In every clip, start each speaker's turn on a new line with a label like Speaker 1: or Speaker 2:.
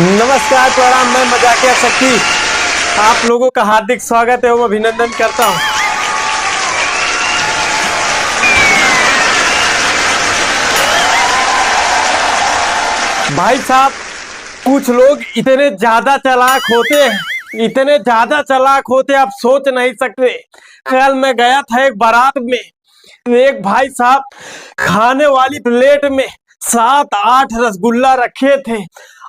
Speaker 1: नमस्कार प्रणाम, मैं मजाकिया शक्ति आप लोगों का हार्दिक स्वागत एवं अभिनंदन करता हूं। भाई साहब, कुछ लोग इतने ज्यादा चालाक होते आप सोच नहीं सकते। कल मैं गया था एक बारात में, एक भाई साहब खाने वाली प्लेट में 7-8 रसगुल्ला रखे थे।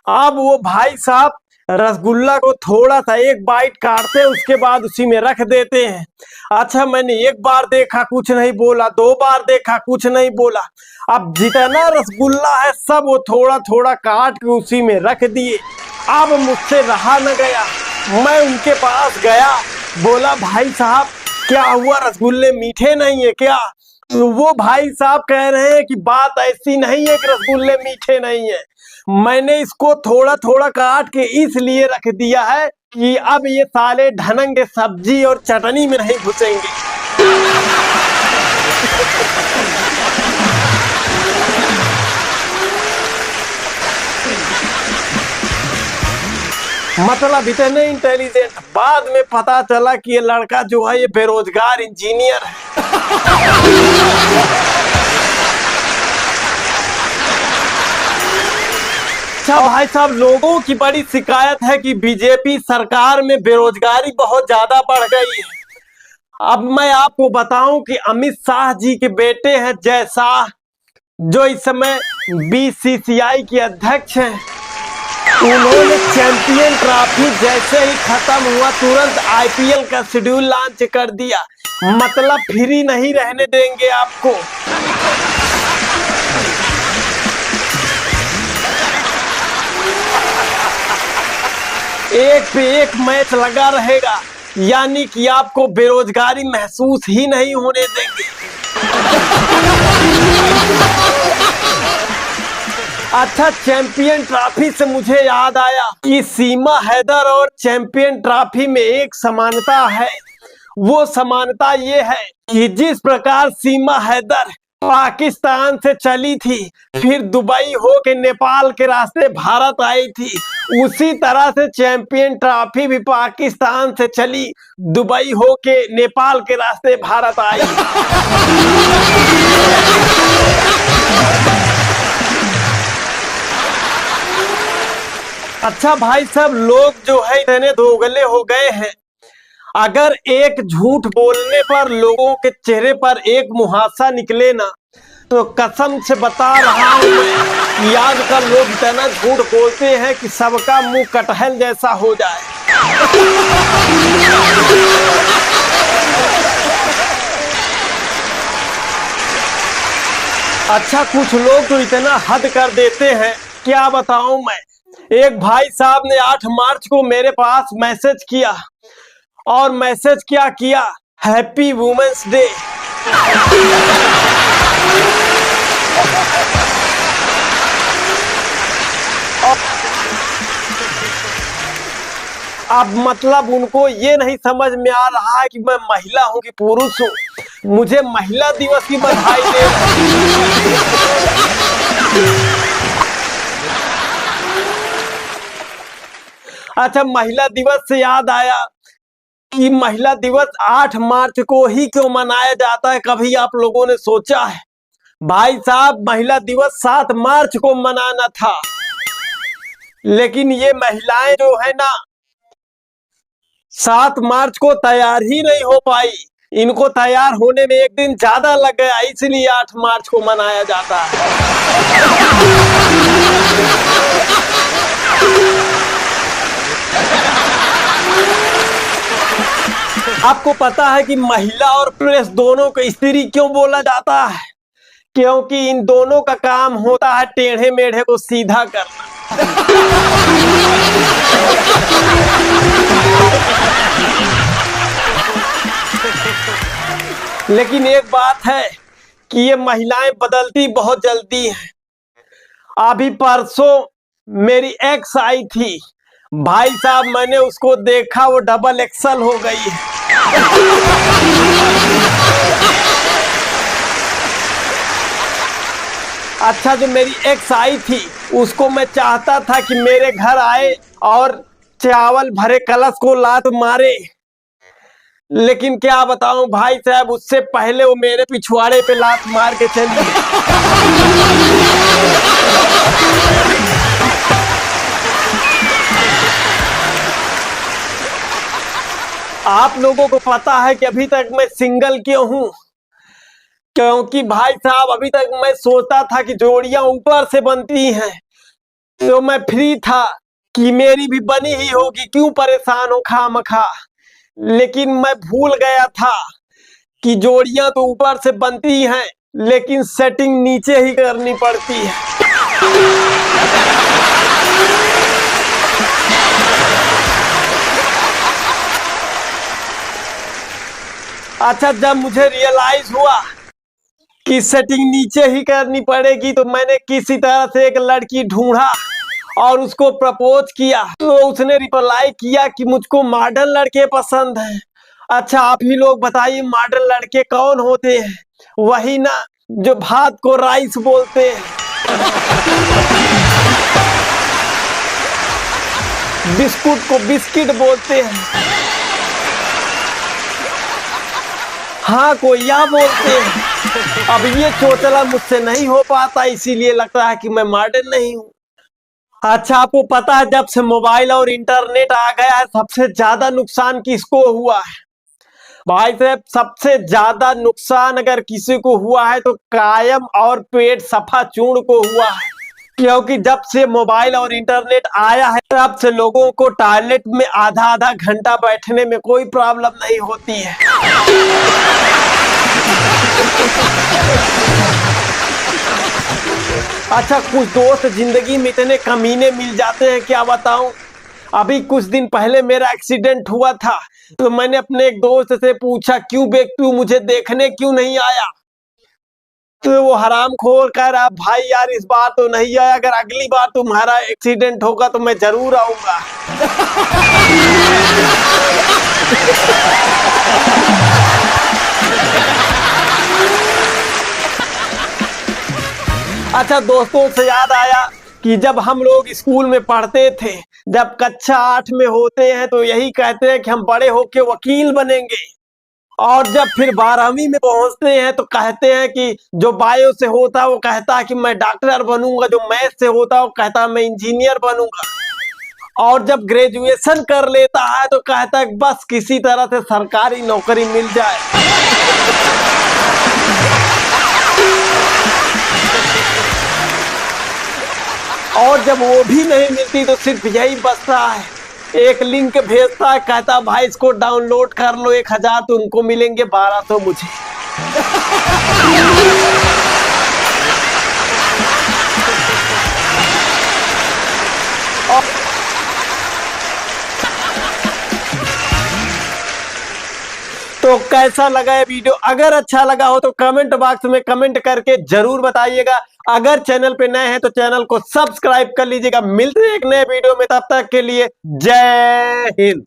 Speaker 1: अब वो भाई साहब रसगुल्ला को थोड़ा सा एक बाइट काटते हैं, उसके बाद उसी में रख देते हैं। अच्छा, मैंने एक बार देखा कुछ नहीं बोला, 2 बार देखा कुछ नहीं बोला। अब जितना रसगुल्ला है सब वो थोड़ा थोड़ा काट के उसी में रख दिए। अब मुझसे रहा न गया, मैं उनके पास गया, बोला भाई साहब क्या हुआ, रसगुल्ले मीठे नहीं है क्या? तो वो भाई साहब कह रहे हैं कि बात ऐसी नहीं है कि रसगुल्ले मीठे नहीं है, मैंने इसको थोड़ा थोड़ा काट के इसलिए रख दिया है कि अब ये साले ढनंग के सब्जी और चटनी में नहीं घुसेंगे। मतलब इतने इंटेलिजेंट, बाद में पता चला कि ये लड़का जो है ये बेरोजगार इंजीनियर है। अच्छा भाई साहब, लोगों की बड़ी शिकायत है कि बीजेपी सरकार में बेरोजगारी बहुत ज्यादा बढ़ गई है। अब मैं आपको बताऊं कि अमित शाह जी के बेटे हैं जय शाह, जो इस समय बीसीसीआई के अध्यक्ष हैं, उन्होंने चैंपियन ट्रॉफी जैसे ही खत्म हुआ तुरंत आईपीएल का शेड्यूल लॉन्च कर दिया। मतलब फ्री नहीं रहने देंगे आपको। एक पे एक मैच लगा रहेगा, यानी कि आपको बेरोजगारी महसूस ही नहीं होने देंगे। अच्छा, चैंपियन ट्रॉफी से मुझे याद आया कि सीमा हैदर और चैंपियन ट्रॉफी में एक समानता है। वो समानता ये है कि जिस प्रकार सीमा हैदर पाकिस्तान से चली थी, फिर दुबई होके नेपाल के रास्ते भारत आई थी, उसी तरह से चैंपियन ट्रॉफी भी पाकिस्तान से चली, दुबई होके नेपाल के रास्ते भारत आई। अच्छा भाई साहब, लोग जो है इतने दोगले हो गए हैं, अगर एक झूठ बोलने पर लोगों के चेहरे पर एक मुहासा निकले ना, तो कसम से बता रहा हूं कि आजकल लोग इतना झूठ बोलते हैं कि सबका मुंह कटहल जैसा हो जाए। अच्छा, कुछ लोग तो इतना हद कर देते हैं, क्या बताऊं मैं। एक भाई साहब ने 8 मार्च को मेरे पास मैसेज किया, और मैसेज क्या किया, हैप्पी वुमेन्स डे। अब मतलब उनको ये नहीं समझ में आ रहा है कि मैं महिला हूं कि पुरुष हूं। मुझे महिला दिवस की बधाई दे रहे। अच्छा, महिला दिवस से याद आया कि महिला दिवस 8 मार्च को ही क्यों मनाया जाता है, कभी आप लोगों ने सोचा है? भाई साहब, महिला दिवस 7 मार्च को मनाना था, लेकिन ये महिलाएं जो है ना 7 मार्च को तैयार ही नहीं हो पाई। इनको तैयार होने में एक दिन ज्यादा लग गया, इसलिए 8 मार्च को मनाया जाता है। आपको पता है कि महिला और प्रेस दोनों को स्त्री क्यों बोला जाता है? क्योंकि इन दोनों का काम होता है टेढ़े मेढ़े को सीधा करना। लेकिन एक बात है कि ये महिलाएं बदलती बहुत जल्दी हैं। अभी परसों मेरी एक्स आई थी, भाई साहब मैंने उसको देखा, वो डबल एक्सल हो गई है। अच्छा, जो मेरी एक्स आई थी उसको मैं चाहता था कि मेरे घर आए और चावल भरे कलश को लात मारे, लेकिन क्या बताऊं भाई साहब, उससे पहले वो मेरे पिछवाड़े पे लात मार के चली। आप लोगों को पता है कि अभी तक मैं सिंगल क्यों हूं? क्योंकि भाई साहब अभी तक मैं सोचता था कि जोड़ियां ऊपर से बनती हैं, तो मैं फ्री था कि मेरी भी बनी ही होगी, क्यों परेशान हो खामखा। लेकिन मैं भूल गया था कि जोड़ियां तो ऊपर से बनती हैं, लेकिन सेटिंग नीचे ही करनी पड़ती है। अच्छा, जब मुझे रियलाइज हुआ कि सेटिंग नीचे ही करनी पड़ेगी, तो मैंने किसी तरह से एक लड़की ढूंढा और उसको प्रपोज किया। तो उसने रिप्लाई किया कि मुझको मॉडर्न लड़के पसंद हैं। अच्छा, आप ही लोग बताइए मॉडर्न लड़के कौन होते हैं? वही ना, जो भात को राइस बोलते हैं, बिस्कुट को बिस्किट बोलते हैं, हाँ कोया बोलते हैं। अब ये चोचला मुझसे नहीं हो पाता, इसीलिए लगता है कि मैं मॉडर्न नहीं हूँ। अच्छा, आपको पता है जब से मोबाइल और इंटरनेट आ गया है, सबसे ज्यादा नुकसान किसको हुआ है? भाई साहब, सबसे ज्यादा नुकसान अगर किसी को हुआ है तो कायम और पेट सफा चूर्ण को हुआ है। क्योंकि जब से मोबाइल और इंटरनेट आया है, तब से लोगों को टॉयलेट में आधा आधा घंटा बैठने में कोई प्रॉब्लम नहीं होती है। अच्छा, कुछ दोस्त जिंदगी में इतने कमीने मिल जाते हैं, क्या बताऊं। अभी कुछ दिन पहले मेरा एक्सीडेंट हुआ था, तो मैंने अपने एक दोस्त से पूछा, क्यों बे तू मुझे देखने क्यों नहीं आया? तो वो हरामखोर कह रहा, भाई यार इस बार तो नहीं आया, अगर अगली बार तुम्हारा एक्सीडेंट होगा तो मैं जरूर आऊंगा। अच्छा, दोस्तों से याद आया कि जब हम लोग स्कूल में पढ़ते थे, जब कक्षा 8 में होते हैं तो यही कहते हैं कि हम बड़े होके वकील बनेंगे, और जब फिर 12वीं में पहुंचते हैं तो कहते हैं कि जो बायो से होता है वो कहता है कि मैं डॉक्टर बनूंगा, जो मैथ से होता है वो कहता है मैं इंजीनियर बनूंगा, और जब ग्रेजुएशन कर लेता है तो कहता है बस किसी तरह से सरकारी नौकरी मिल जाए। और जब वो भी नहीं मिलती तो सिर्फ यही बचता है, एक लिंक भेजता है, कहता भाई इसको डाउनलोड कर लो, 1000 तो उनको मिलेंगे, 1200 मुझे। तो कैसा लगा ये वीडियो? अगर अच्छा लगा हो तो कमेंट बॉक्स में कमेंट करके जरूर बताइएगा। अगर चैनल पे नए हैं तो चैनल को सब्सक्राइब कर लीजिएगा। मिलते हैं एक नए वीडियो में, तब तक के लिए जय हिंद।